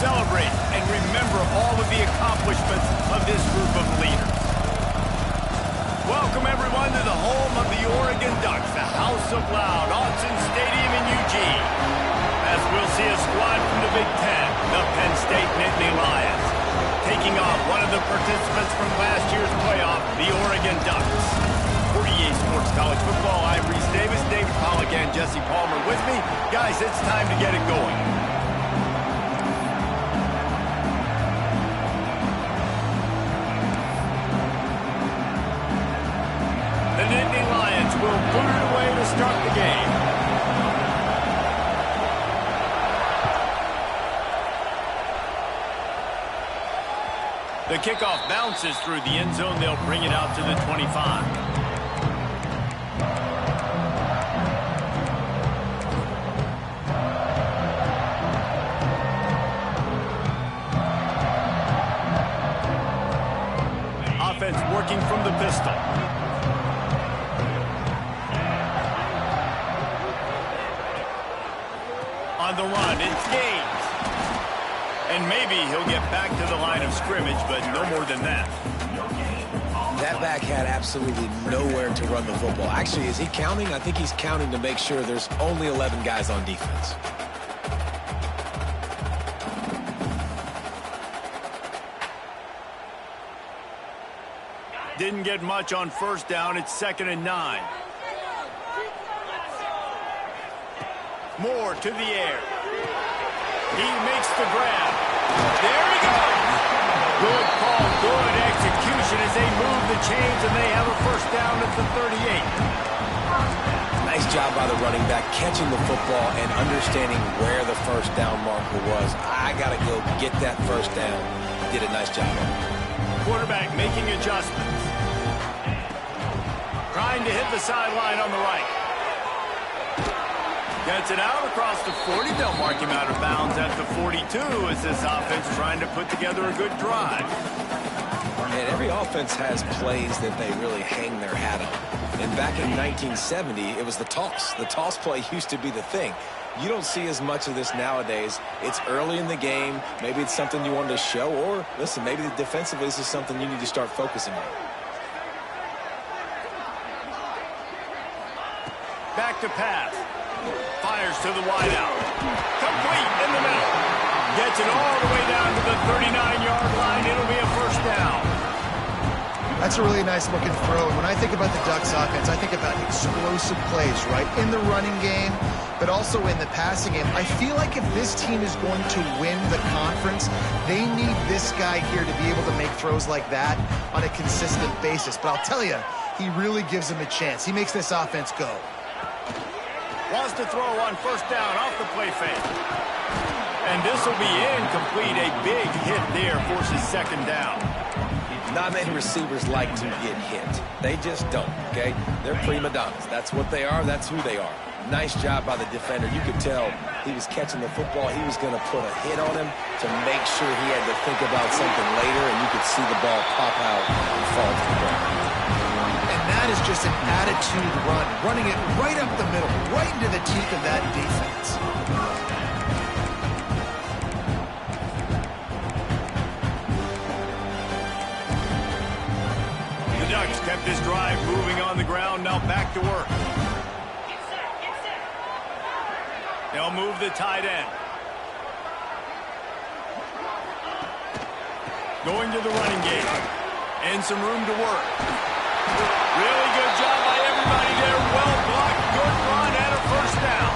celebrate and remember all of the accomplishments of this group of leaders. Welcome, everyone, to the home of the Oregon Ducks, the House of Loud, Autzen Stadium in Eugene. As we'll see a squad from the Big Ten, the Penn State Nittany Lions, taking on one of the participants from last year's playoff, the Oregon Ducks. For EA Sports College Football, I'm Reese Davis, David Pollack, and Jesse Palmer with me. Guys, it's time to get it going. The Nittany Lions will boot it away to start the game. The kickoff bounces through the end zone. They'll bring it out to the 25. Offense working from the pistol. On the run, it's Gaines. And maybe he'll get back to the line of scrimmage, but no more than that. That back had absolutely nowhere to run the football. Actually, is he counting? I think he's counting to make sure there's only 11 guys on defense. Didn't get much on first down. It's 2nd and 9. Moore to the air. He makes the grab. There he goes. Good call, good execution as they move the chains, and they have a first down at the 38. Nice job by the running back, catching the football and understanding where the first down marker was. I got to go get that first down. Did a nice job. Quarterback making adjustments. Trying to hit the sideline on the right. Gets it out across the 40. They'll mark him out of bounds at the 42 as this offense trying to put together a good drive. And every offense has plays that they really hang their hat on. And back in 1970, it was the toss. The toss play used to be the thing. You don't see as much of this nowadays. It's early in the game. Maybe it's something you wanted to show. Or, listen, maybe defensively this is something you need to start focusing on. Back to pass. Fires to the wideout. Complete in the middle. Gets it all the way down to the 39-yard line. It'll be a first down. That's a really nice looking throw. And when I think about the Ducks offense, I think about explosive plays, right? In the running game, but also in the passing game. I feel like if this team is going to win the conference, they need this guy here to be able to make throws like that on a consistent basis. But I'll tell you, he really gives them a chance. He makes this offense go. Wants to throw on first down off the play fake. And this will be incomplete. A big hit there forces 2nd down. Not many receivers like to get hit. They just don't, okay? They're prima donnas. That's what they are. That's who they are. Nice job by the defender. You could tell he was catching the football. He was going to put a hit on him to make sure he had to think about something later, and you could see the ball pop out and fall to the ground. That is just an attitude run, running it right up the middle, right into the teeth of that defense. The Ducks kept this drive moving on the ground, now back to work. They'll move the tight end. Going to the running game. And some room to work. Really good job by everybody there. Well blocked, good run, and a first down.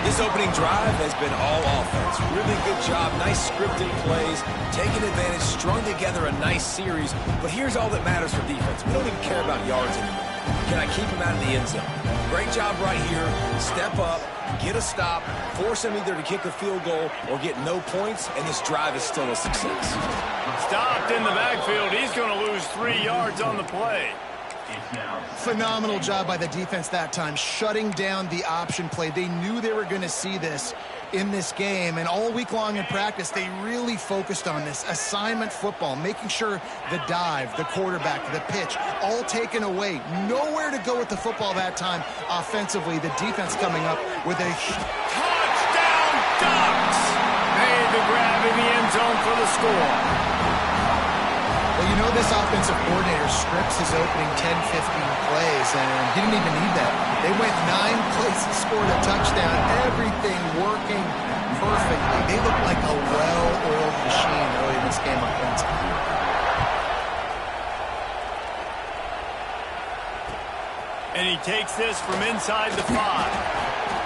This opening drive has been all offense. Really good job, nice scripted plays, taking advantage, strung together a nice series. But here's all that matters for defense. We don't even care about yards anymore. Can I keep him out of the end zone? Great job right here. Step up, get a stop, force him either to kick a field goal or get no points, and this drive is still a success. Stopped in the backfield. He's going to lose 3 yards on the play. Phenomenal job by the defense that time, shutting down the option play. They knew they were going to see this in this game, and all week long in practice, they really focused on this assignment football, making sure the dive, the quarterback, the pitch, all taken away. Nowhere to go with the football that time offensively. The defense coming up with a touchdown Ducks! Made the grab in the score. Well, you know this offensive coordinator scripts his opening 10, 15 plays, and he didn't even need that. They went 9 plays and scored a touchdown. Everything working perfectly. They look like a well-oiled machine early in this game offensively. And he takes this from inside the 5.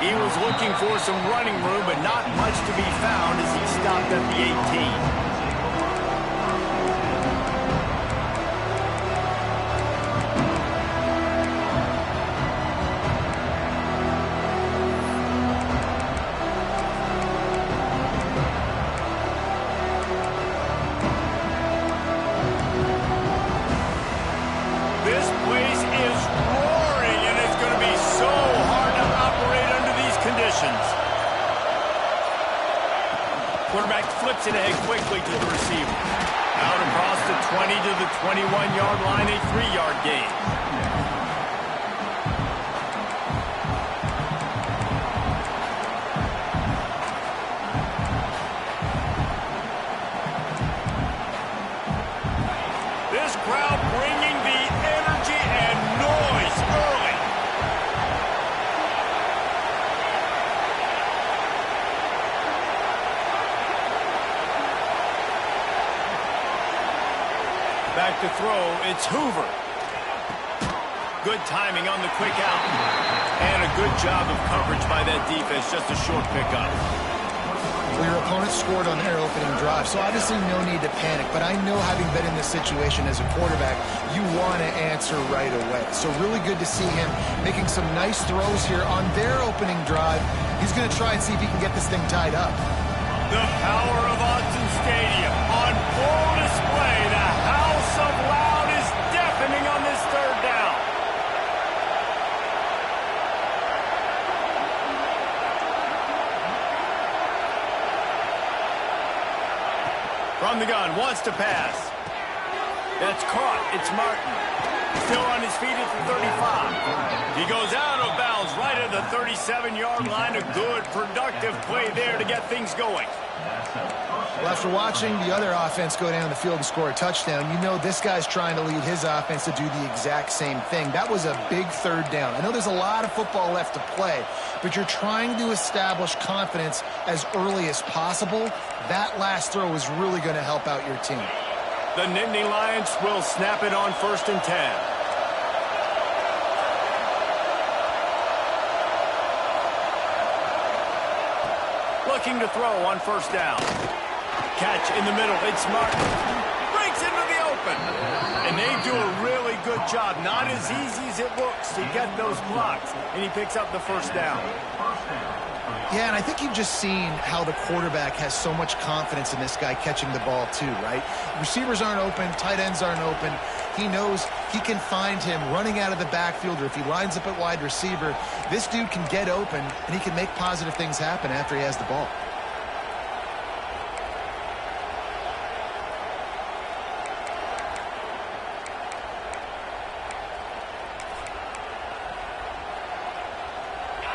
He was looking for some running room, but not much to be found as he stopped at the 18. Quarterback flips it ahead quickly to the receiver. Out across the 20 to the 21-yard line, a 3-yard gain. This crowd bringing the energy and noise early. Back to throw, it's Hoover. Good timing on the quick out. And a good job of coverage by that defense, just a short pickup. Well, your opponent scored on their opening drive, so obviously no need to panic. But I know, having been in this situation as a quarterback, you want to answer right away. So really good to see him making some nice throws here on their opening drive. He's going to try and see if he can get this thing tied up. The power of Autzen Stadium on full display. The House of Loud is deafening on this 3rd down. From the gun, wants to pass. That's caught. It's Martin. Still on his feet at the 35. He goes out of bounds right at the 37-yard line. A good, productive play there to get things going. Well, after watching the other offense go down the field and score a touchdown, you know this guy's trying to lead his offense to do the exact same thing. That was a big 3rd down. I know there's a lot of football left to play, but you're trying to establish confidence as early as possible. That last throw is really going to help out your team. The Nittany Lions will snap it on 1st and 10. Looking to throw on 1st down. Catch in the middle. It's Martin. Breaks into the open. And they do a really good job. Not as easy as it looks to get those blocks. And he picks up the 1st down. Yeah, and I think you've just seen how the quarterback has so much confidence in this guy catching the ball too, right? Receivers aren't open, tight ends aren't open. He knows he can find him running out of the backfield, or if he lines up at wide receiver, this dude can get open and he can make positive things happen after he has the ball.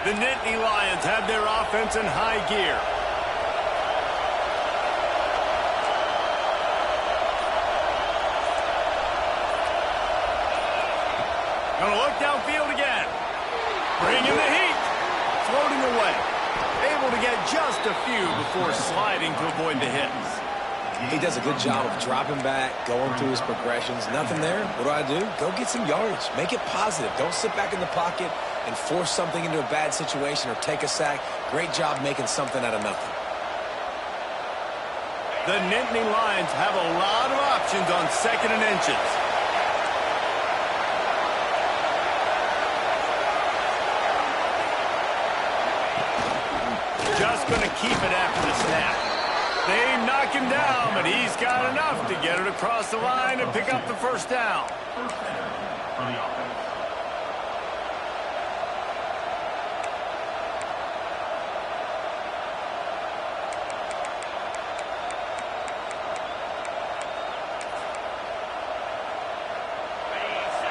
The Nittany Lions have their offense in high gear. Gonna look downfield again. Bringing the heat. Floating away. Able to get just a few before sliding to avoid the hits. He does a good job of dropping back, going through his progressions. Nothing there. What do? Go get some yardage. Make it positive. Don't sit back in the pocket and force something into a bad situation or take a sack. Great job making something out of nothing. The Nittany Lions have a lot of options on 2nd and inches. Just going to keep it after the snap. They knock him down, but he's got enough to get it across the line and pick up the 1st down.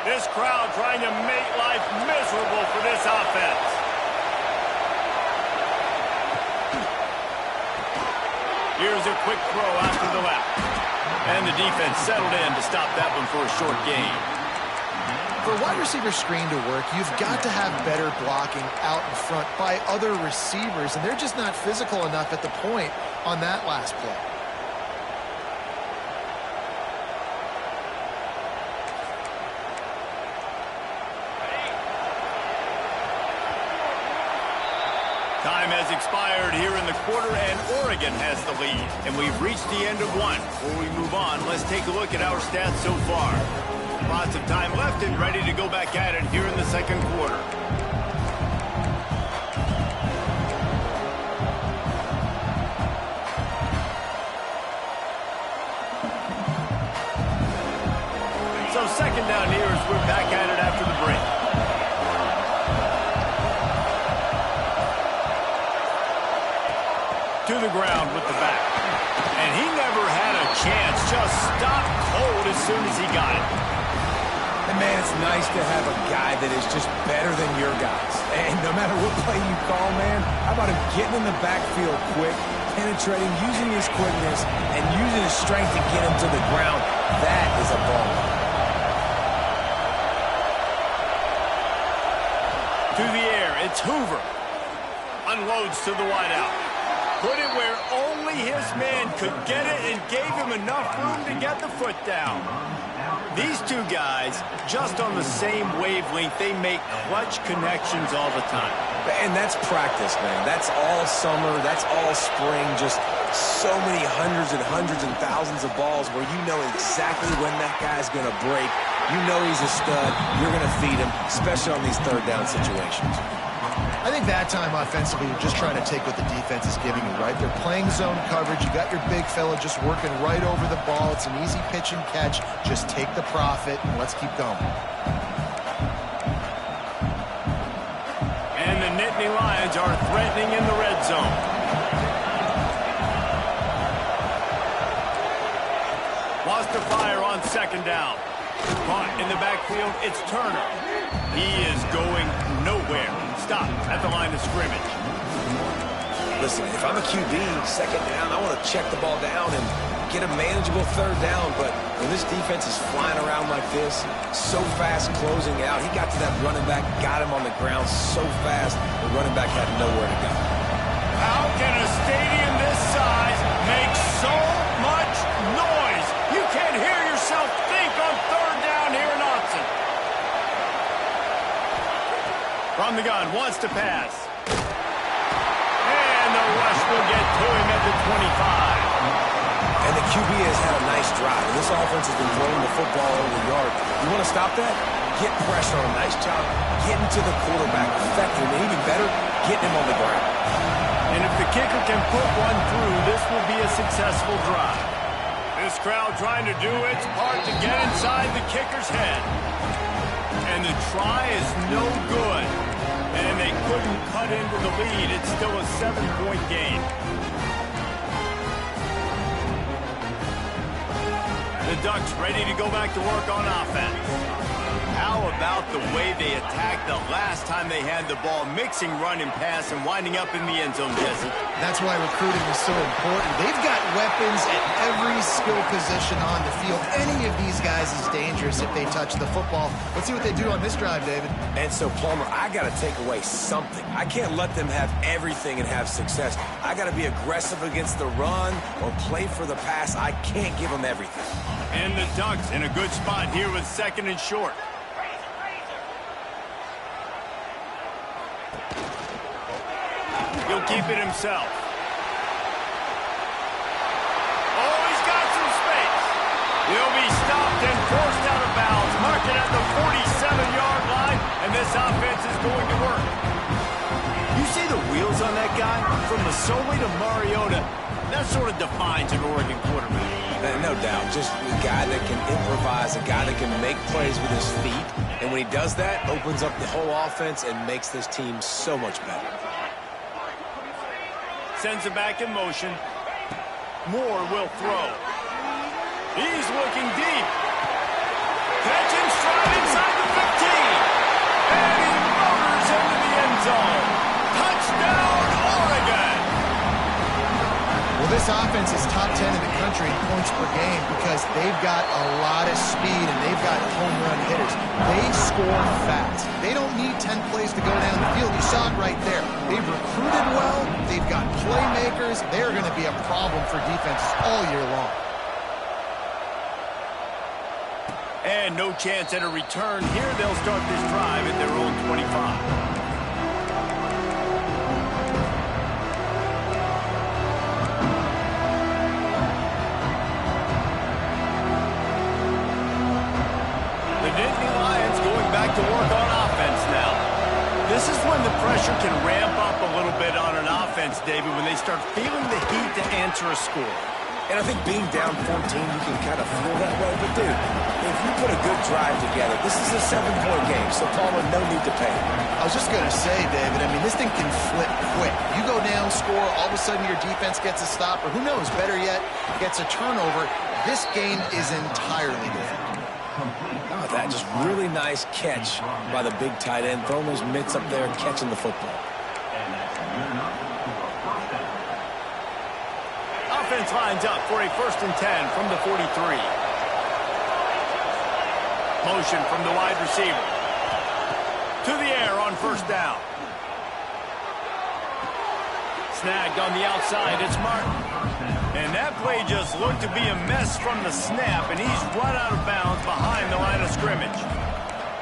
This crowd trying to make life miserable for this offense. Here's a quick throw out to the left. And the defense settled in to stop that one for a short gain. For a wide receiver screen to work, you've got to have better blocking out in front by other receivers, and they're just not physical enough at the point on that last play. Time has expired here in the quarter, and Oregon has the lead. And we've reached the end of one. Before we move on, let's take a look at our stats so far. Lots of time left and ready to go back at it here in the second quarter. So second down here as we're back at it after the break. To the ground with the back. And he never had a chance. Just stopped cold as soon as he got it. And man, it's nice to have a guy that is just better than your guys. And no matter what play you call, man, how about him getting in the backfield quick, penetrating, using his quickness, and using his strength to get him to the ground. That is a ball. To the air, it's Hoover. Unloads to the wideout. Put it where only his man could get it and gave him enough room to get the foot down. These two guys, just on the same wavelength, they make clutch connections all the time. And that's practice, man. That's all summer. That's all spring. Just so many hundreds and thousands of balls where you know exactly when that guy's going to break. You know he's a stud. You're going to feed him, especially on these third down situations. I think that time offensively, you're just trying to take what the defense is giving you, right? They're playing zone coverage. You got your big fella just working right over the ball. It's an easy pitch and catch. Just take the profit, and let's keep going. And the Nittany Lions are threatening in the red zone. Lost to fire on second down. Caught in the backfield, it's Turner. He is going nowhere. Stop at the line of scrimmage. Listen, if I'm a QB, second down, I want to check the ball down and get a manageable third down. But when this defense is flying around like this, so fast closing out, he got to that running back, got him on the ground so fast, the running back had nowhere to go. How can a stadium this size make so much noise? You can't hear yourself think on third down here in Autzen. From the gun, wants to pass. And the rush will get to him at the 25. And the QB has had a nice drive. And this offense has been throwing the football over the yard. You want to stop that? Get pressure on him. Nice job getting to the quarterback effective. And even better, getting him on the ground. And if the kicker can put one through, this will be a successful drive. This crowd trying to do its part to get inside the kicker's head. And the try is no good. And they couldn't cut into the lead. It's still a 7-point game. The Ducks ready to go back to work on offense. How about the way they attacked the last time they had the ball, mixing run and pass and winding up in the end zone, Jesse? That's why recruiting is so important. They've got weapons at every skill position on the field. Any of these guys is dangerous if they touch the football. Let's see what they do on this drive, David. And so, Palmer, I got to take away something. I can't let them have everything and have success. I got to be aggressive against the run or play for the pass. I can't give them everything. And the Ducks in a good spot here with second and short. He'll keep it himself. Oh, he's got some space. He'll be stopped and forced out of bounds. Mark it at the 47-yard line, and this offense is going to work. You see the wheels on that guy? From Masoli to Mariota, that sort of defines an Oregon quarterback. No doubt. Just a guy that can improvise, a guy that can make plays with his feet. And when he does that, opens up the whole offense and makes this team so much better. Sends it back in motion. Moore will throw. He's looking deep. Catch and stride inside the 15. And he motors into the end zone. Touchdown, Oregon. Well, This offense is top 10 in the country in points per game because they've got a lot of speed and they've got home run hitters. They score fast. They don't need 10 plays to go down the field. You saw it right there. They've recruited well. They've got playmakers. They're going to be a problem for defenses all year long. And no chance at a return here. They'll start this drive at their own 25. To work on offense now. This is when the pressure can ramp up a little bit on an offense, David, when they start feeling the heat to answer a score. And I think being down 14, you can kind of feel that way. But, dude, if you put a good drive together, this is a 7-point game, so Palmer, no need to panic. I was just going to say, David, I mean, this thing can flip quick. You go down, score, all of a sudden your defense gets a stop, or who knows, better yet, gets a turnover. This game is entirely different. Oh, that just really nice catch by the big tight end, throwing those mitts up there and catching the football. Offense lines up for a 1st and 10 from the 43. Motion from the wide receiver. To the air on 1st down. Snagged on the outside, it's Martin. And that play just looked to be a mess from the snap, and he's run out of bounds behind the line of scrimmage.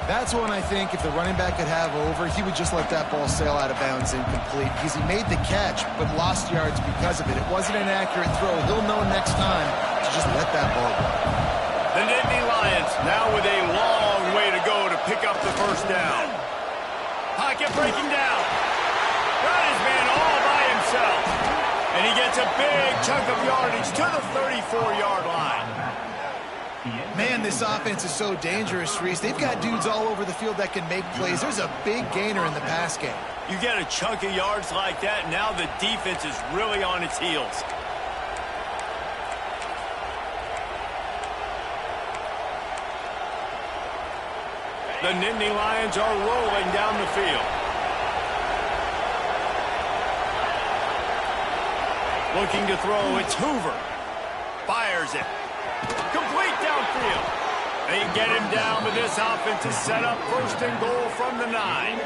That's one I think if the running back could have over, he would just let that ball sail out of bounds incomplete because he made the catch but lost yards because of it. It wasn't an accurate throw. He'll know next time to just let that ball go. The Nittany Lions now with a long way to go to pick up the 1st down. Pocket breaking down. Got his man all by himself. And he gets a big chunk of yardage to the 34-yard line. Man, this offense is so dangerous, Reese. They've got dudes all over the field that can make plays. There's a big gainer in the pass game. You get a chunk of yards like that, now the defense is really on its heels. The Nittany Lions are rolling down the field. Looking to throw, it's Hoover. Fires it. Complete downfield. They get him down, but this offense is set up 1st and goal from the 9.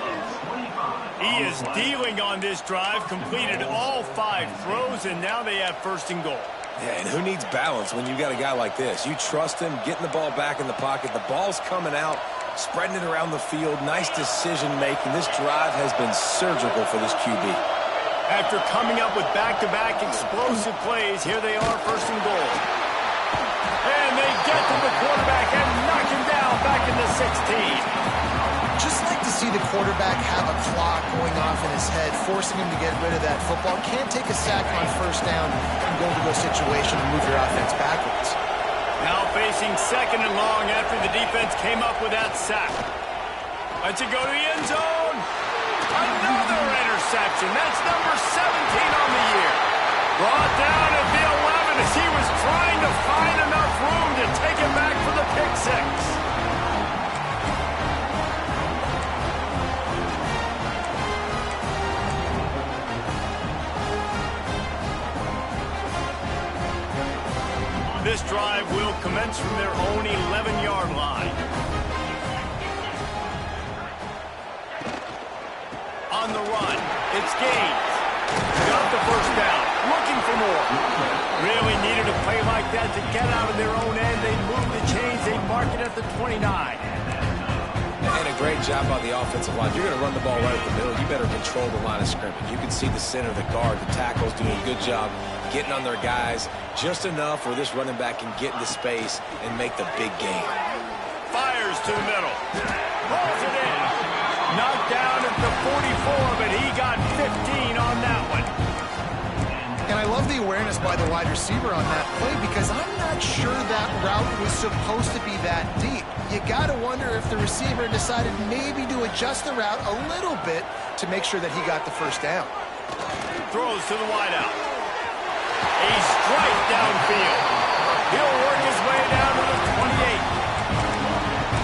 He is dealing on this drive, completed all 5 throws, and now they have 1st and goal. Yeah, and who needs balance when you got a guy like this? You trust him, getting the ball back in the pocket. The ball's coming out, spreading it around the field. Nice decision-making. This drive has been surgical for this QB. After coming up with back-to-back explosive plays, here they are, 1st and goal. And they get to the quarterback and knock him down back in the 16. Just like to see the quarterback have a clock going off in his head, forcing him to get rid of that football. Can't take a sack on 1st down and go into a situation and move your offense backwards. Now facing 2nd and long after the defense came up with that sack. Let's it go to the end zone. Another interception. That's number 17 on the year. Brought down at the 11 as he was trying to find enough room to take it back for the pick 6. This drive will commence from their own 11-yard line. On the run, it's Gaines. Got the 1st down, looking for more. Really needed a play like that to get out of their own end. They move the chains, they mark it at the 29. And a great job by the offensive line. You're going to run the ball right at the middle. You better control the line of scrimmage. You can see the center, the guard, the tackles doing a good job getting on their guys just enough where this running back can get into space and make the big game. Fires to the middle. Rolls it in. Knocked down at the 44, but he got 15 on that one. And I love the awareness by the wide receiver on that play because I'm not sure that route was supposed to be that deep. You got to wonder if the receiver decided maybe to adjust the route a little bit to make sure that he got the 1st down. Throws to the wideout. A strike downfield. He'll work his way down to the 28.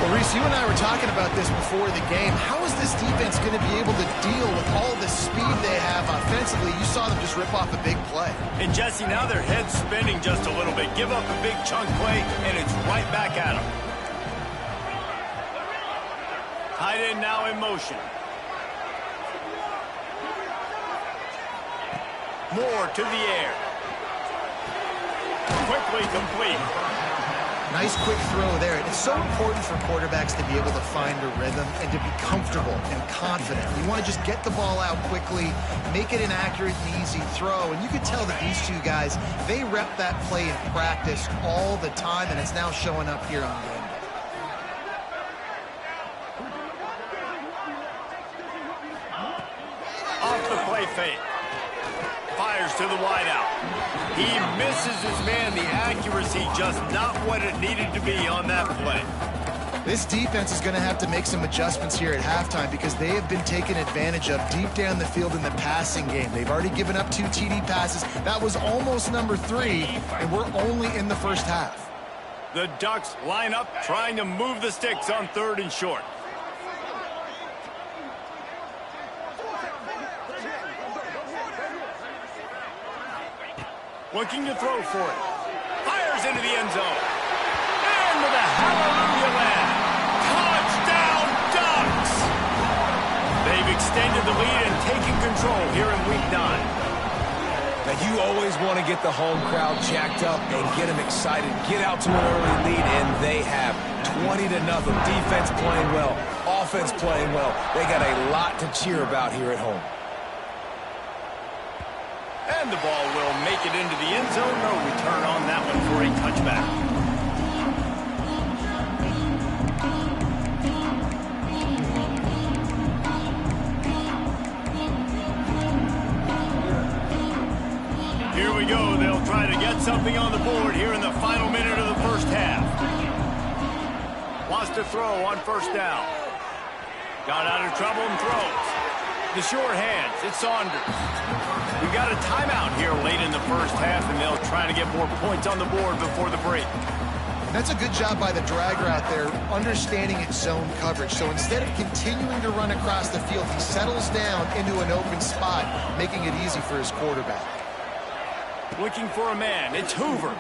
Well, Reese, Chris, you and I were talking about this before the game. How is this defense going to be able to deal with all the speed they have offensively? You saw them just rip off a big play. And Jesse, now their head's spinning just a little bit. Give up a big chunk play, and it's right back at them. Tight end now in motion. Moore to the air. Quickly complete. Nice quick throw there. It's so important for quarterbacks to be able to find a rhythm and to be comfortable and confident. You want to just get the ball out quickly, make it an accurate and easy throw. And you can tell that these two guys, they rep that play in practice all the time, and it's now showing up here on game day. Off the play fake. Fires to the wideout. He misses his man. The accuracy just not what it needed to be on that play. This defense is going to have to make some adjustments here at halftime because they have been taken advantage of deep down the field in the passing game. They've already given up 2 TD passes. That was almost number 3, and we're only in the first half. The Ducks line up trying to move the sticks on 3rd and short. Looking to throw for it. Fires into the end zone. And with a hallelujah land. Touchdown, Ducks! They've extended the lead and taken control here in Week 9. Now, you always want to get the home crowd jacked up and get them excited. Get out to an early lead, and they have 20-0. Defense playing well. Offense playing well. They got a lot to cheer about here at home. And the ball will make it into the end zone. No return on that one for a touchback. Here we go. They'll try to get something on the board here in the final minute of the first half. Wants to throw on 1st down. Got out of trouble and throws. The short hands. It's Saunders. We got a timeout here late in the first half, and they'll try to get more points on the board before the break. That's a good job by the drag route there, understanding its zone coverage. So instead of continuing to run across the field, he settles down into an open spot, making it easy for his quarterback. Looking for a man. It's Hoover.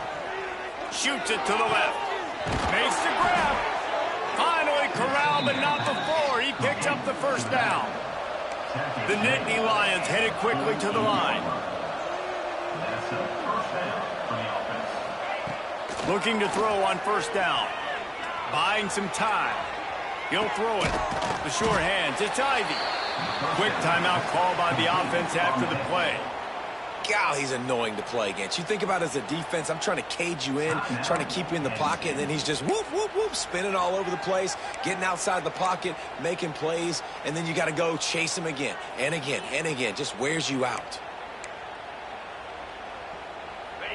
Shoots it to the left. Makes the grab. Finally corralled, but not before. He picks up the 1st down. The Nittany Lions headed quickly to the line. Looking to throw on 1st down. Buying some time. He'll throw it. The short hands. It's Ivy. Quick timeout call by the offense after the play. God, he's annoying to play against. You think about it as a defense, I'm trying to cage you in, trying to keep you in the pocket, and then he's just whoop, whoop, whoop, spinning all over the place, getting outside the pocket, making plays, and then you got to go chase him again and again and again. Just wears you out.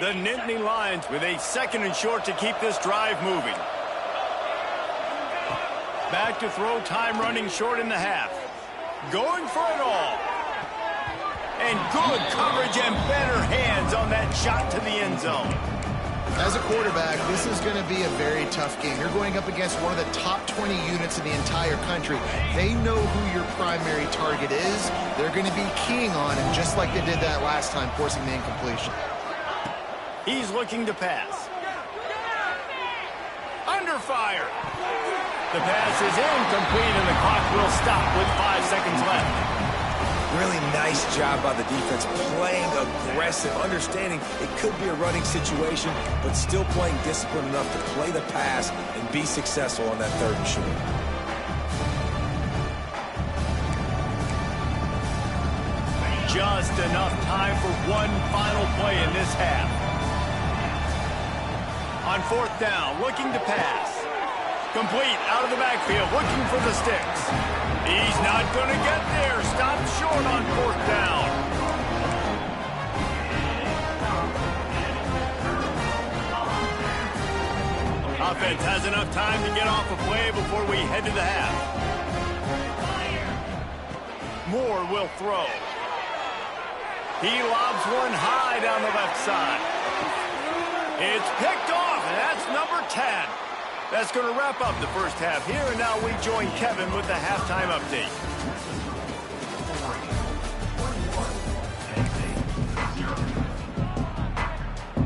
The Nittany Lions with a 2nd and short to keep this drive moving. Back to throw, time running short in the half. Going for it all. And good coverage and better hands on that shot to the end zone. As a quarterback, this is going to be a very tough game. You're going up against one of the top 20 units in the entire country. They know who your primary target is. They're going to be keying on him, just like they did that last time, forcing the incompletion. He's looking to pass. Under fire. The pass is incomplete, and the clock will stop with 5 seconds left. Really nice job by the defense, playing aggressive, understanding it could be a running situation, but still playing disciplined enough to play the pass and be successful on that 3rd and short. Just enough time for one final play in this half. On 4th down, looking to pass. Complete out of the backfield, looking for the sticks. He's not going to get there. Stopped short on 4th down. Offense has enough time to get off a play before we head to the half. Moore will throw. He lobs one high down the left side. It's picked off, and that's number 10. That's going to wrap up the first half here, and now we join Kevin with the halftime update.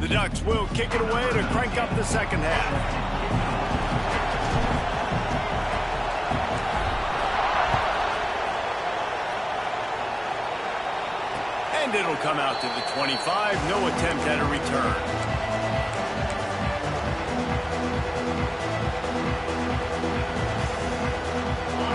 The Ducks will kick it away to crank up the second half. And it'll come out to the 25. No attempt at a return.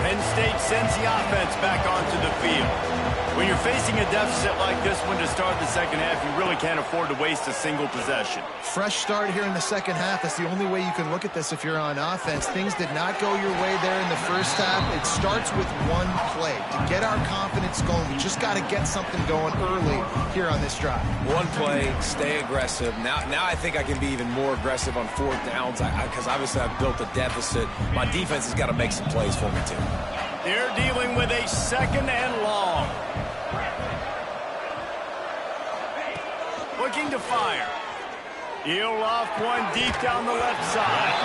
Penn State sends the offense back onto the field. When you're facing a deficit like this one to start the second half, you really can't afford to waste a single possession. Fresh start here in the second half. That's the only way you can look at this if you're on offense. Things did not go your way there in the first half. It starts with one play. To get our confidence going, we just got to get something going early here on this drive. One play, stay aggressive. Now I think I can be even more aggressive on fourth downs because obviously I've built a deficit. My defense has got to make some plays for me, too. They're dealing with a second and long. Looking to fire. He'll off one deep down the left side.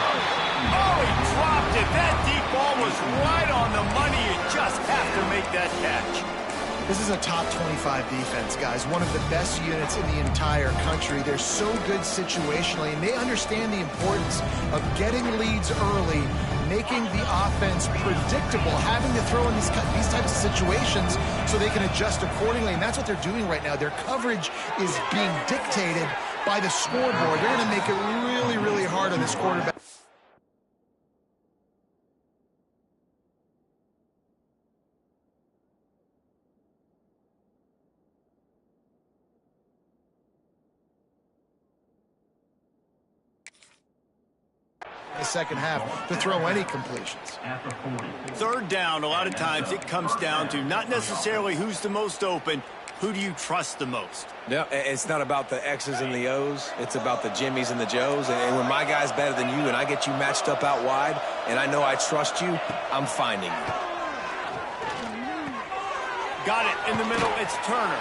Oh, he dropped it. That deep ball was right on the money. You just have to make that catch. This is a top 25 defense, guys. One of the best units in the entire country. They're so good situationally, and they understand the importance of getting leads early, making the offense predictable, having to throw in these types of situations so they can adjust accordingly. And that's what they're doing right now. Their coverage is being dictated by the scoreboard. They're going to make it really, really hard on this quarterback. The second half to throw any completions. Third down, a lot of times it comes down to not necessarily who's the most open, who do you trust the most? No, it's not about the X's and the O's. It's about the Jimmies and the Joes. And when my guy's better than you and I get you matched up out wide and I know I trust you, I'm finding you. Got it in the middle. It's Turner.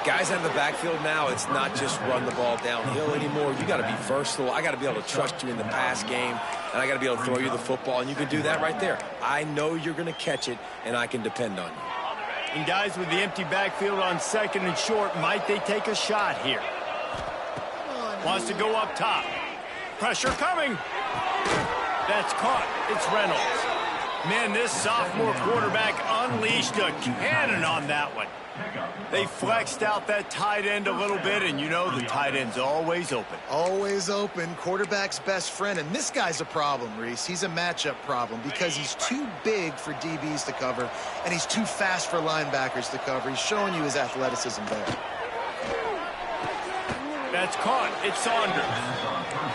Guys out of the backfield now, it's not just run the ball downhill anymore. You got to be versatile. I got to be able to trust you in the pass game, and I got to be able to throw you the football, and you can do that right there. I know you're going to catch it, and I can depend on you. And guys with the empty backfield on second and short, might they take a shot here? Wants to go up top. Pressure coming. That's caught. It's Reynolds. Man, this sophomore quarterback unleashed a cannon on that one. They flexed out that tight end a little bit, and you know the tight end's always open. Always open. Quarterback's best friend. And this guy's a problem, Reese. He's a matchup problem because he's too big for DBs to cover, and he's too fast for linebackers to cover. He's showing you his athleticism there. That's caught. It's Saunders.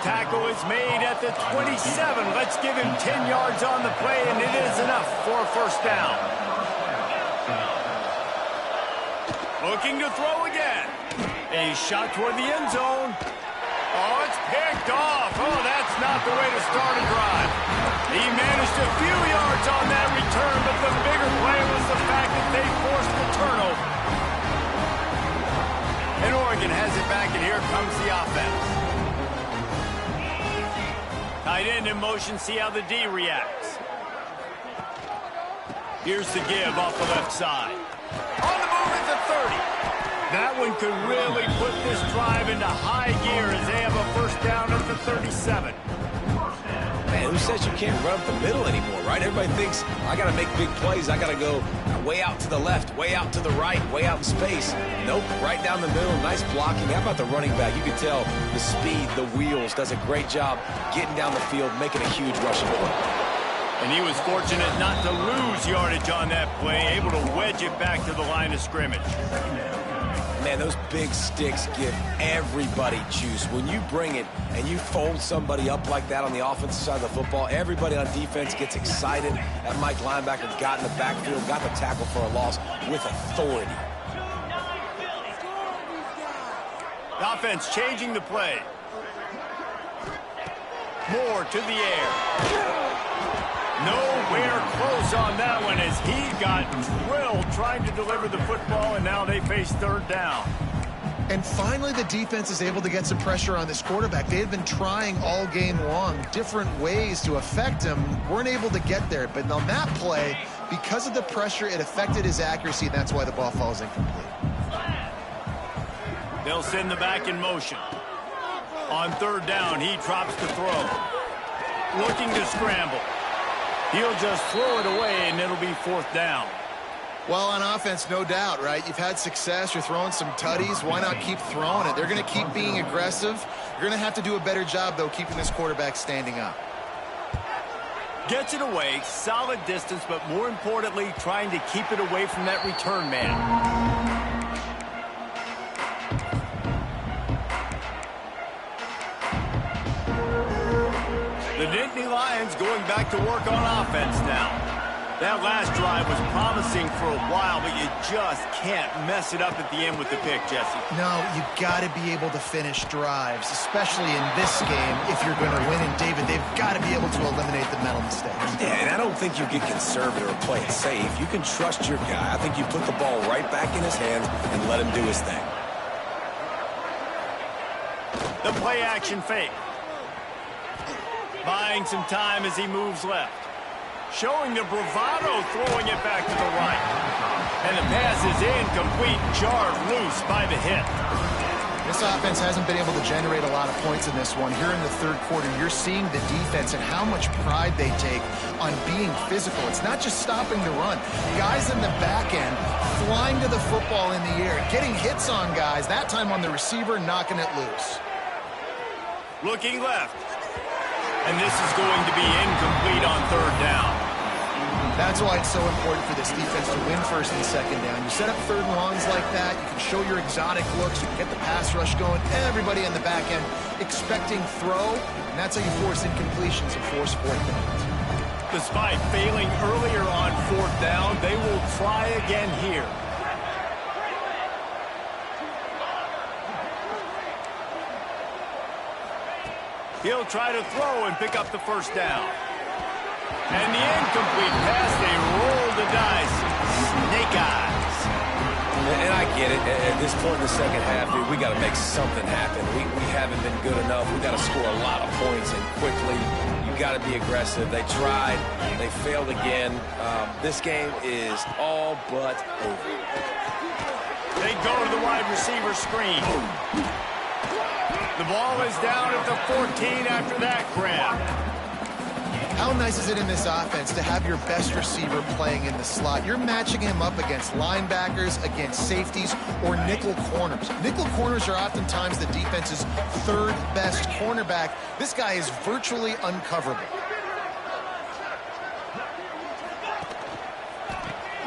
Tackle is made at the 27. Let's give him 10 yards on the play, and it is enough for a first down. Looking to throw again. A shot toward the end zone. Oh, it's picked off. Oh, that's not the way to start a drive. He managed a few yards on that return, but the bigger play was the fact that they forced the turnover. And Oregon has it back, and here comes the offense. Tight end in motion, see how the D reacts. Here's the give off the left side. On the move at the 30. That one could really put this drive into high gear as they have a first down at the 37. Man, who says you can't run up the middle anymore, right? Everybody thinks, I got to make big plays. I got to go way out to the left, way out to the right, way out in space. Nope, right down the middle, nice blocking. How about the running back? You can tell the speed, the wheels, does a great job getting down the field, making a huge rushing play. And he was fortunate not to lose yardage on that play, able to wedge it back to the line of scrimmage. Man, those big sticks give everybody juice. When you bring it and you fold somebody up like that on the offensive side of the football, everybody on defense gets excited. That Mike linebacker got in the backfield, got the tackle for a loss with authority. The offense changing the play. Moore to the air. Nowhere close on that one as he got drilled trying to deliver the football, and now they face third down. And finally, the defense is able to get some pressure on this quarterback. They had been trying all game long different ways to affect him. Weren't able to get there. But on that play, because of the pressure, it affected his accuracy, and that's why the ball falls incomplete. They'll send the back in motion. On third down, he drops the throw. Looking to scramble. He'll just throw it away, and it'll be fourth down. Well, on offense, no doubt, right? You've had success. You're throwing some tutties. Why not keep throwing it? They're going to keep being aggressive. You're going to have to do a better job, though, keeping this quarterback standing up. Gets it away, solid distance, but more importantly, trying to keep it away from that return man. The Nittany Lions going back to work on offense now. That last drive was promising for a while, but you just can't mess it up at the end with the pick, Jesse. No, you got to be able to finish drives, especially in this game if you're going to win. And, David, they've got to be able to eliminate the mental mistakes. Yeah, and I don't think you get conservative or play it safe. You can trust your guy. I think you put the ball right back in his hands and let him do his thing. The play-action fake. Buying some time as he moves left. Showing the bravado, throwing it back to the right. And the pass is incomplete, jarred loose by the hit. This offense hasn't been able to generate a lot of points in this one. Here in the third quarter, you're seeing the defense and how much pride they take on being physical. It's not just stopping the run. Guys in the back end flying to the football in the air, getting hits on guys, that time on the receiver, knocking it loose. Looking left. And this is going to be incomplete on third down. That's why it's so important for this defense to win first and second down. You set up third and longs like that, you can show your exotic looks, you can get the pass rush going, everybody in the back end expecting throw, and that's how you force incompletions and force fourth downs. Despite failing earlier on fourth down, they will try again here. He'll try to throw and pick up the first down. And the incomplete pass, they roll the dice. Snake eyes. And I get it. At this point in the second half, dude, we got to make something happen. We haven't been good enough. We got to score a lot of points and quickly. You got to be aggressive. They tried. They failed again. This game is all but over. They go to the wide receiver screen. The ball is down at the 14 after that grab. How nice is it in this offense to have your best receiver playing in the slot? You're matching him up against linebackers, against safeties, or nickel corners. Nickel corners are oftentimes the defense's third best cornerback. This guy is virtually uncoverable.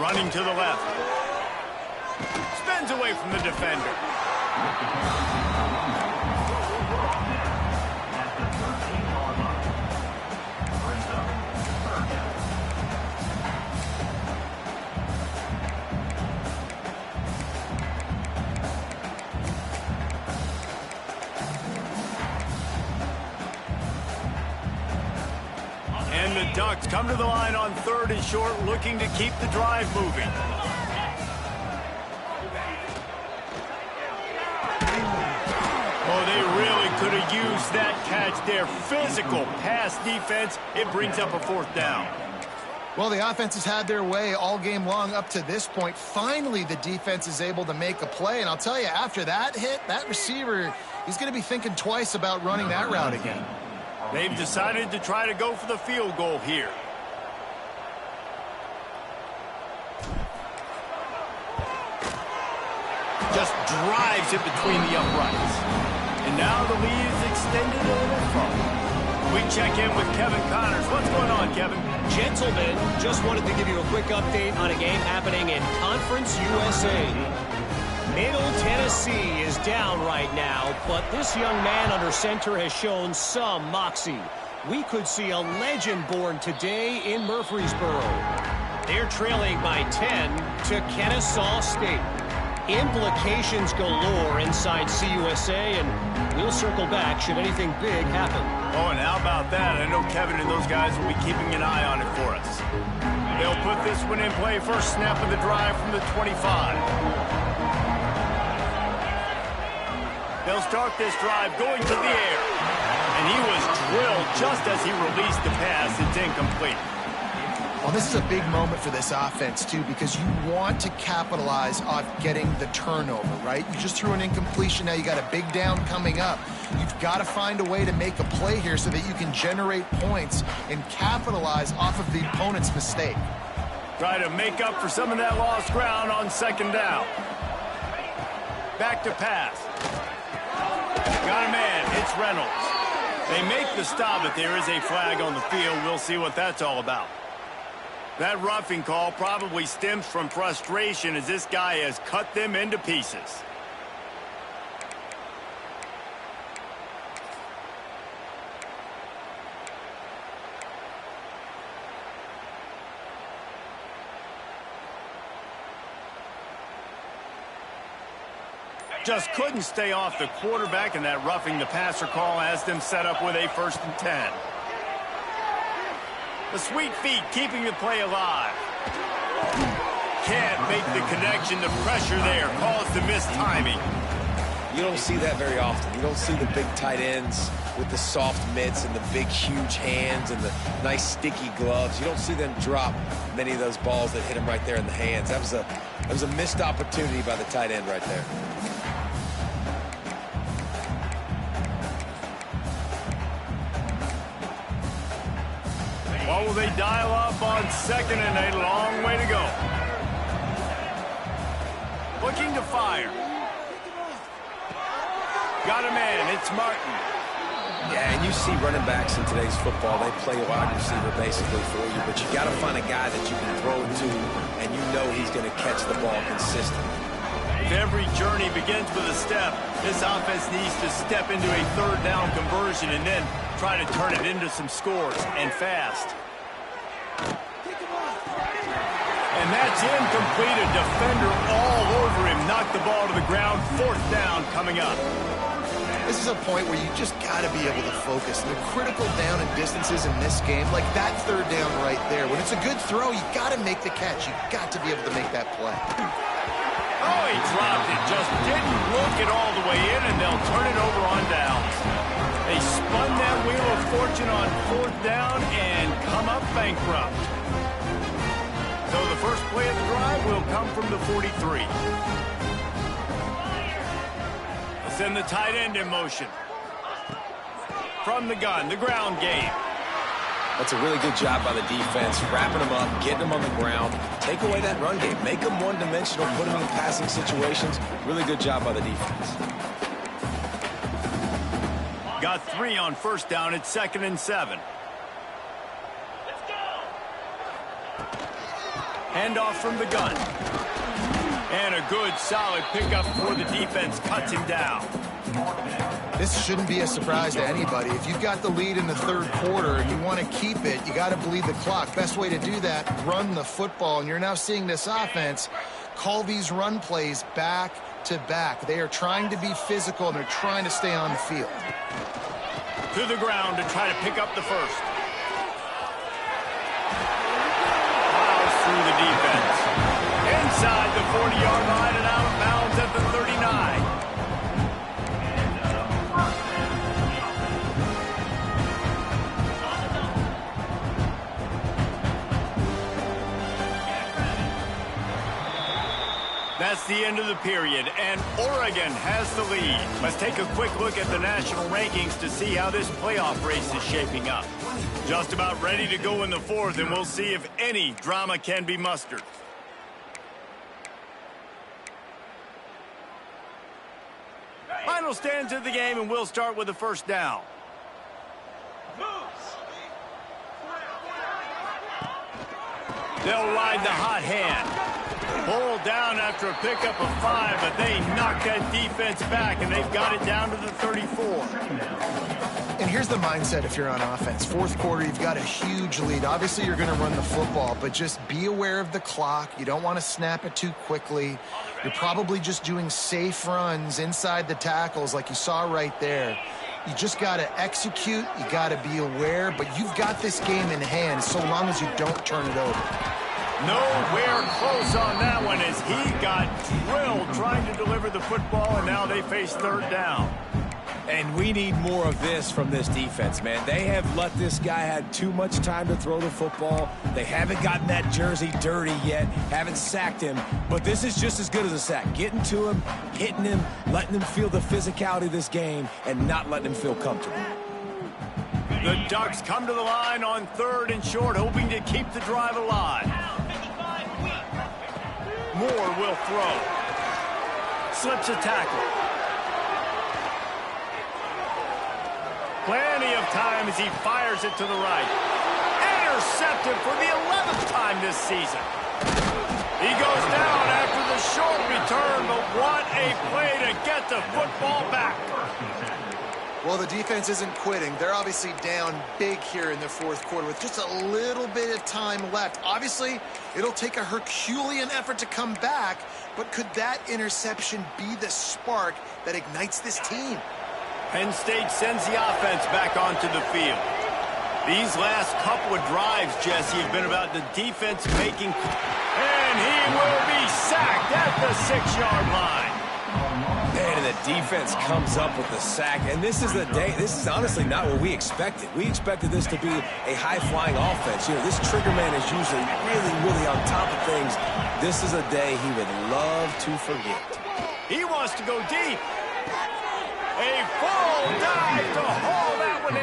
Running to the left. Spins away from the defender. And the Ducks come to the line on third and short, looking to keep the drive moving. Oh, they really could have used that catch there. Physical pass defense. It brings up a fourth down. Well, the offense has had their way all game long up to this point. Finally, the defense is able to make a play. And I'll tell you, after that hit, that receiver, he's going to be thinking twice about running that route again. They've decided to try to go for the field goal here. Just drives it between the uprights. And now the lead is extended a little further. We check in with Kevin Connors. What's going on, Kevin? Gentlemen, just wanted to give you a quick update on a game happening in Conference USA. Middle Tennessee is down right now, but this young man under center has shown some moxie. We could see a legend born today in Murfreesboro. They're trailing by 10 to Kennesaw State. Implications galore inside CUSA, and we'll circle back should anything big happen. Oh, and how about that? I know Kevin and those guys will be keeping an eye on it for us. They'll put this one in play. First snap of the drive from the 25. They'll start this drive going to the air. And he was drilled just as he released the pass. It's incomplete. Well, this is a big moment for this offense, too, because you want to capitalize on getting the turnover, right? You just threw an incompletion. Now you got a big down coming up. You've got to find a way to make a play here so that you can generate points and capitalize off of the opponent's mistake. Try to make up for some of that lost ground on second down. Back to pass. Got a man. It's Reynolds. They make the stop, but there is a flag on the field. We'll see what that's all about. That roughing call probably stems from frustration as this guy has cut them into pieces. Just couldn't stay off the quarterback, and that roughing the passer call has them set up with a 1st and 10. The sweet feet keeping the play alive. Can't make the connection. The pressure there caused the missed timing. You don't see that very often. You don't see the big tight ends with the soft mitts and the big, huge hands and the nice, sticky gloves. You don't see them drop many of those balls that hit them right there in the hands. That was a missed opportunity by the tight end right there. What will they dial up on 2nd and a long way to go? Looking to fire. Got a man. It's Martin. Yeah, and you see running backs in today's football, they play a wide receiver basically for you, but you got to find a guy that you can throw it to, and you know he's going to catch the ball consistently. If every journey begins with a step, this offense needs to step into a 3rd down conversion and then try to turn it into some scores, and fast. And that's incomplete. A defender all over him. Knocked the ball to the ground. 4th down coming up. This is a point where you just got to be able to focus. The critical down and distances in this game, like that 3rd down right there. When it's a good throw, you got to make the catch. You got to be able to make that play. Oh, he dropped it. Just didn't look it all the way in, and they'll turn it over on downs. They spun that wheel of fortune on 4th down and come up bankrupt. So the first play of the drive will come from the 43. Let's send the tight end in motion. From the gun, the ground game. That's a really good job by the defense, wrapping them up, getting them on the ground, take away that run game, make them one-dimensional, put them in passing situations. Really good job by the defense. Got 3 on 1st down. It's 2nd and 7. Handoff from the gun. And a good, solid pickup for the defense. Cuts him down. This shouldn't be a surprise to anybody. If you've got the lead in the 3rd quarter and you want to keep it, you got to bleed the clock. Best way to do that, run the football. And you're now seeing this offense call these run plays back to back. They are trying to be physical, and they're trying to stay on the field. To the ground to try to pick up the 1st. Through the defense. Inside the 40-yard line and out of bounds at the 39. That's the end of the period, and Oregon has the lead. Let's take a quick look at the national rankings to see how this playoff race is shaping up. Just about ready to go in the 4th, and we'll see if any drama can be mustered. Final stands of the game, and we'll start with the 1st down. They'll ride the hot hand. Pulled down after a pickup of 5, but they knocked that defense back, and they've got it down to the 34. And here's the mindset if you're on offense. 4th quarter, you've got a huge lead. Obviously, you're going to run the football, but just be aware of the clock. You don't want to snap it too quickly. You're probably just doing safe runs inside the tackles like you saw right there. You just got to execute. You got to be aware, but you've got this game in hand so long as you don't turn it over. Nowhere close on that one as he got drilled trying to deliver the football, and now they face third down. And we need more of this from this defense, man. They have let this guy have too much time to throw the football. They haven't gotten that jersey dirty yet, haven't sacked him. But this is just as good as a sack. Getting to him, hitting him, letting him feel the physicality of this game, and not letting him feel comfortable. The Ducks come to the line on 3rd and short, hoping to keep the drive alive. Moore will throw. Slips a tackle. Plenty of time as he fires it to the right. Intercepted for the 11th time this season. He goes down after the short return, but what a play to get the football back. Well, the defense isn't quitting. They're obviously down big here in the 4th quarter with just a little bit of time left. Obviously, it'll take a Herculean effort to come back, but could that interception be the spark that ignites this team? Penn State sends the offense back onto the field. These last couple of drives, Jesse, have been about the defense making... And he will be sacked at the 6-yard line. Man, and the defense comes up with the sack. And this is the day, this is honestly not what we expected. We expected this to be a high-flying offense. You know, this trigger man is usually really on top of things. This is a day he would love to forget. He wants to go deep. A full dive to haul that one in.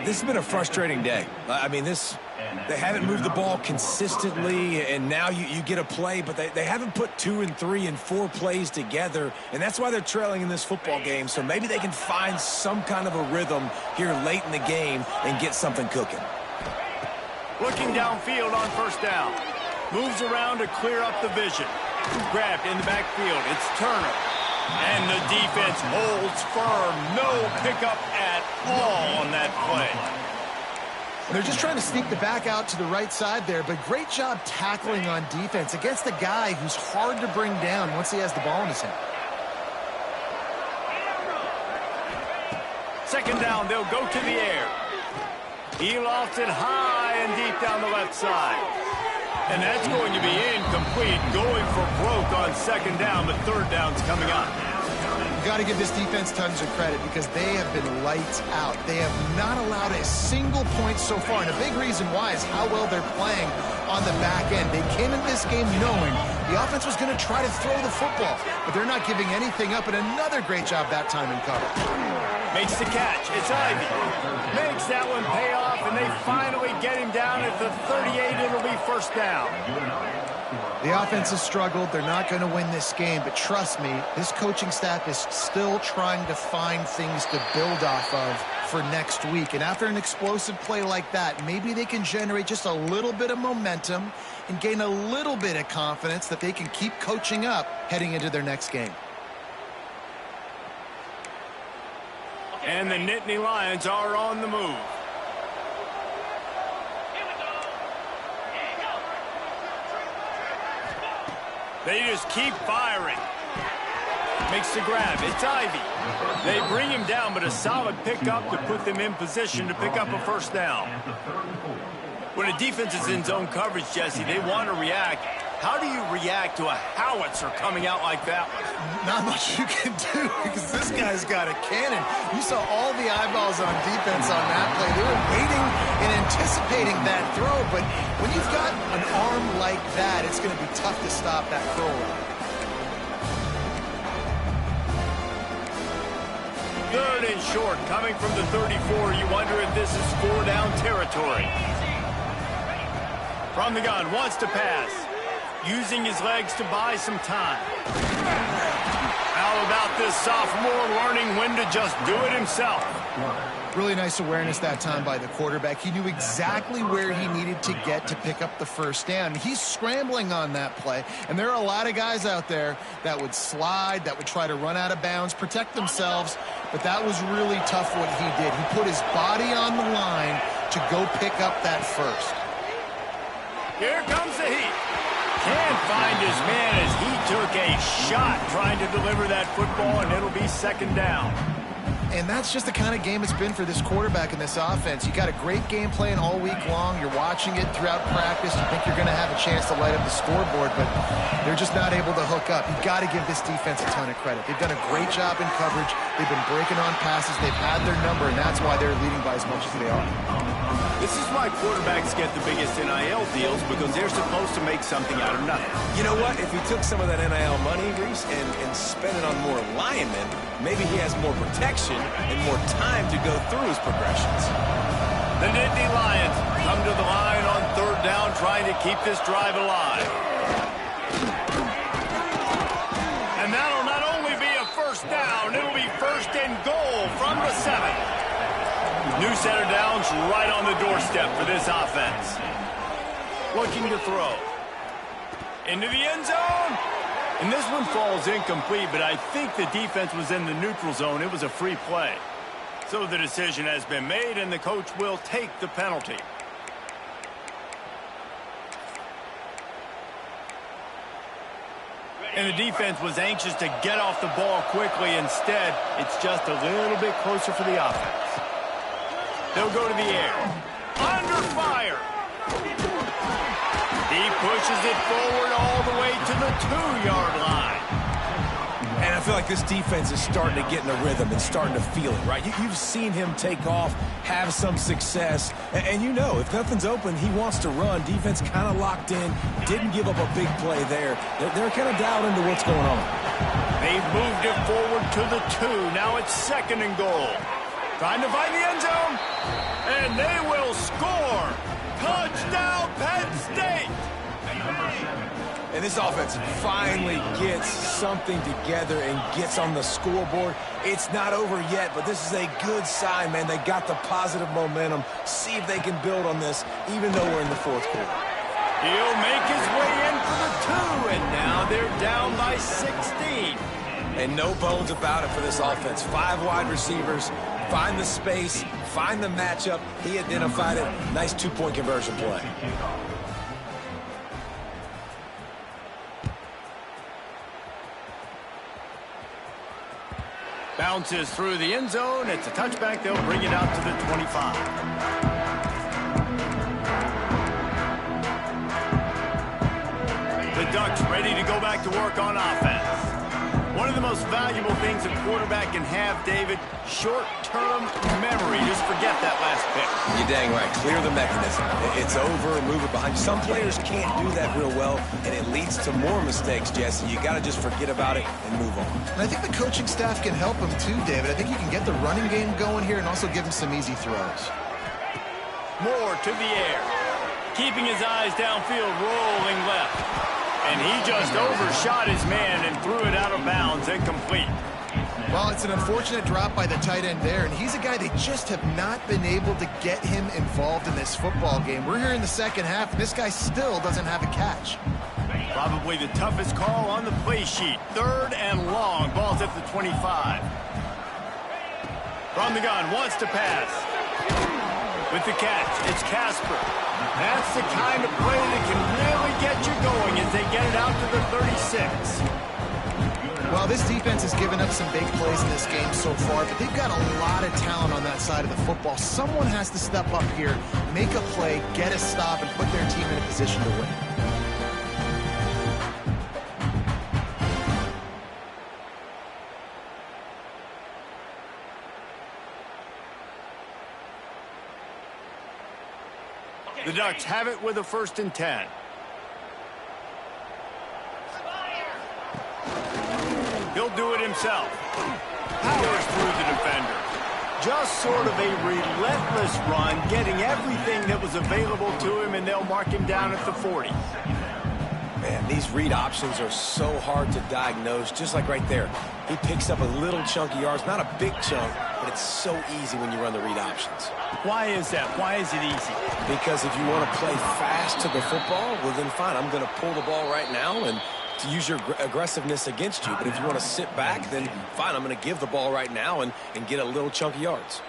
This has been a frustrating day. I mean, they haven't moved the ball consistently, and now you get a play, but they haven't put 2 and 3 and 4 plays together, and that's why they're trailing in this football game. So maybe they can find some kind of a rhythm here late in the game and get something cooking. Looking downfield on 1st down. Moves around to clear up the vision. Grabbed in the backfield. It's Turner. And the defense holds firm. No pickup at all on that play. They're just trying to sneak the back out to the right side there, but great job tackling on defense against the guy who's hard to bring down once he has the ball in his hand. 2nd down, they'll go to the air. He lofts it high and deep down the left side. And that's going to be incomplete, going for broke on 2nd down, but 3rd down's coming up. You've got to give this defense tons of credit because they have been lights out. They have not allowed a single point so far, and a big reason why is how well they're playing on the back end. They came in this game knowing the offense was going to try to throw the football, but they're not giving anything up, and another great job that time in coverage. Makes the catch. It's Ivy. Makes that one pay off, and they finally get him down at the 38. It'll be 1st down. The offense has struggled. They're not going to win this game, but trust me, this coaching staff is still trying to find things to build off of for next week. And after an explosive play like that, maybe they can generate just a little bit of momentum and gain a little bit of confidence that they can keep coaching up heading into their next game. And the Nittany Lions are on the move. They just keep firing. Makes the grab. It's Ivy. They bring him down, but a solid pickup to put them in position to pick up a 1st down. When a defense is in zone coverage, Jesse, they want to react. How do you react to a howitzer coming out like that one? Not much you can do because this guy's got a cannon. You saw all the eyeballs on defense on that play. They were waiting and anticipating that throw, but when you've got an arm like that, it's going to be tough to stop that throw. 3rd and short, coming from the 34. You wonder if this is 4-down territory. From the gun, wants to pass. Using his legs to buy some time. How about this sophomore learning when to just do it himself? Really nice awareness that time by the quarterback. He knew exactly where he needed to get to pick up the 1st down. He's scrambling on that play, and there are a lot of guys out there that would slide, that would try to run out of bounds, protect themselves, but that was really tough what he did. He put his body on the line to go pick up that 1st. Here comes the heat. Can't find his man as he took a shot trying to deliver that football, and it'll be 2nd down. And that's just the kind of game it's been for this quarterback in this offense. You got a great game plan all week long. You're watching it throughout practice. You think you're going to have a chance to light up the scoreboard, but they're just not able to hook up. You've got to give this defense a ton of credit. They've done a great job in coverage. They've been breaking on passes. They've had their number, and that's why they're leading by as much as they are. This is why quarterbacks get the biggest NIL deals, because they're supposed to make something out of nothing. You know what? If he took some of that NIL money, Reese, and spent it on more linemen, maybe he has more protection and more time to go through his progressions. The Nittany Lions come to the line on 3rd down, trying to keep this drive alive. And that'll not only be a 1st down, it'll be 1st and goal from the 7. New set of downs right on the doorstep for this offense. Looking to throw. Into the end zone. And this one falls incomplete, but I think the defense was in the neutral zone. It was a free play. So the decision has been made, and the coach will take the penalty. And the defense was anxious to get off the ball quickly. Instead, it's just a little bit closer for the offense. They'll go to the air. Under fire. He pushes it forward all the way to the 2-yard line. And I feel like this defense is starting to get in a rhythm and starting to feel it, right? You've seen him take off, have some success, and you know, if nothing's open, he wants to run. Defense kind of locked in, didn't give up a big play there. They're kind of dialed into what's going on. They've moved it forward to the 2. Now it's 2nd and goal. Trying to find the end zone, and they will score. Touchdown, Penn State! And this offense finally gets something together and gets on the scoreboard. It's not over yet, but this is a good sign, man. They got the positive momentum. See if they can build on this, even though we're in the 4th quarter. He'll make his way in for the 2, and now they're down by 16. And no bones about it for this offense. 5 wide receivers. Find the space, find the matchup. He identified it. Nice 2-point conversion play. Bounces through the end zone. It's a touchback. They'll bring it out to the 25. The Ducks ready to go back to work on offense. One of the most valuable things a quarterback can have, David, short-term memory. Just forget that last pick. You're dang right. Clear the mechanism. It's over, move it behind you. Some players can't do that real well, and it leads to more mistakes, Jesse. You got to just forget about it and move on. And I think the coaching staff can help him too, David. I think you can get the running game going here and also give him some easy throws. Moore to the air. Keeping his eyes downfield, rolling left. And he just overshot his man and threw it out of bounds, incomplete. Well, it's an unfortunate drop by the tight end there, and he's a guy they just have not been able to get him involved in this football game. We're here in the 2nd half, and this guy still doesn't have a catch. Probably the toughest call on the play sheet. 3rd and long. Ball's at the 25. From the gun, wants to pass. With the catch, it's Casper. That's the kind of play that can really get you going as they get it out to the 36. Well, this defense has given up some big plays in this game so far, but they've got a lot of talent on that side of the football. Someone has to step up here, make a play, get a stop, and put their team in a position to win. The Ducks have it with a 1st and 10. He'll do it himself. Powers through the defender. Just sort of a relentless run, getting everything that was available to him, and they'll mark him down at the 40. Man, these read options are so hard to diagnose, just like right there. He picks up a little chunk of yards, not a big chunk, but it's so easy when you run the read options. Why is that? Why is it easy? Because if you want to play fast to the football, well then fine, I'm going to pull the ball right now and to use your aggressiveness against you. But if you want to sit back, then fine, I'm going to give the ball right now and get a little chunk of yards.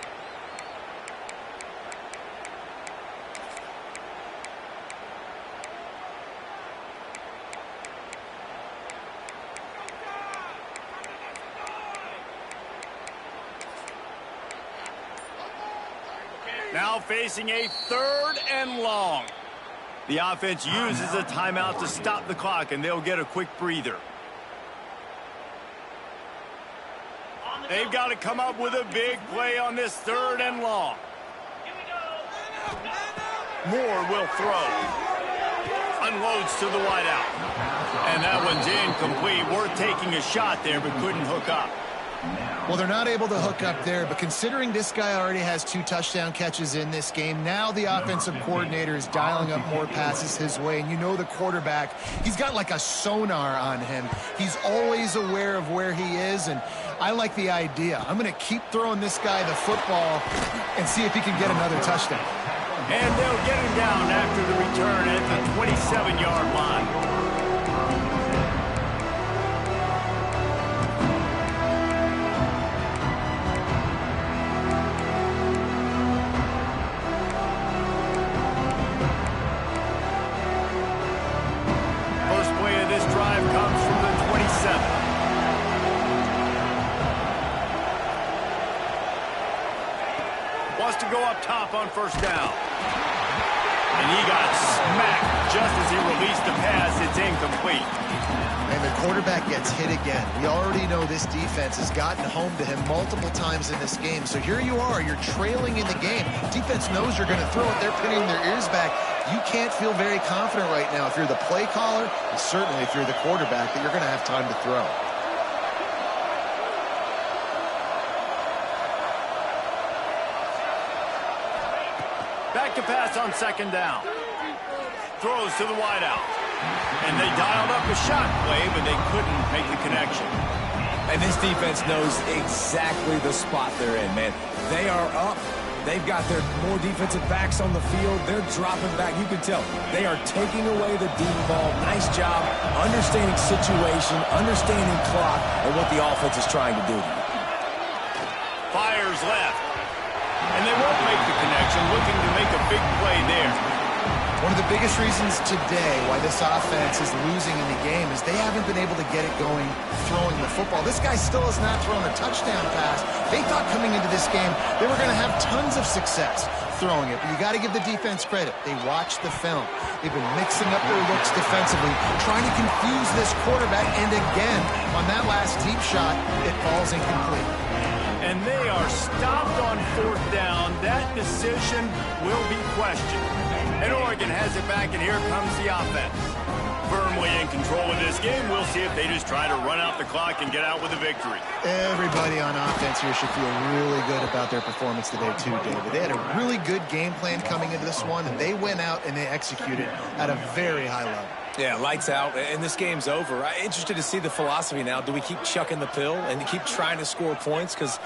Now facing a 3rd and long. The offense uses a timeout to stop the clock, and they'll get a quick breather. They've got to come up with a big play on this 3rd and long. Moore will throw. Unloads to the wideout. And that one's incomplete. Worth taking a shot there, but couldn't hook up. Well, they're not able to hook up there, but considering this guy already has 2 touchdown catches in this game, now the offensive coordinator is dialing up more passes his way, and you know the quarterback, he's got like a sonar on him. He's always aware of where he is, and I like the idea. I'm going to keep throwing this guy the football and see if he can get another touchdown. And they'll get him down after the return at the 27-yard line. Wants to go up top on 1st down. And he got smacked just as he released the pass. It's incomplete. And the quarterback gets hit again. We already know this defense has gotten home to him multiple times in this game. So here you are. You're trailing in the game. Defense knows you're going to throw it. They're pinning their ears back. You can't feel very confident right now if you're the play caller, and certainly if you're the quarterback, that you're going to have time to throw. Back to pass on 2nd down. Throws to the wideout. And they dialed up a shot play, but they couldn't make the connection. And this defense knows exactly the spot they're in, man. They are up. They've got their more defensive backs on the field. They're dropping back. You can tell they are taking away the deep ball. Nice job understanding situation, understanding clock, and what the offense is trying to do. Fires left. And they won't make the connection, looking to make a big play there. One of the biggest reasons today why this offense is losing in the game is they haven't been able to get it going throwing the football. This guy still has not thrown a touchdown pass. They thought coming into this game they were going to have tons of success throwing it. But you got to give the defense credit. They watched the film. They've been mixing up their looks defensively, trying to confuse this quarterback. And again, on that last deep shot, it falls incomplete. And they are stopped on 4th down. That decision will be questioned. And Oregon has it back, and here comes the offense. Firmly in control of this game. We'll see if they just try to run out the clock and get out with a victory. Everybody on offense here should feel really good about their performance today too, David. They had a really good game plan coming into this one, and they went out and they executed at a very high level. Yeah, lights out, and this game's over. I'm interested to see the philosophy now. Do we keep chucking the pill and keep trying to score points? Because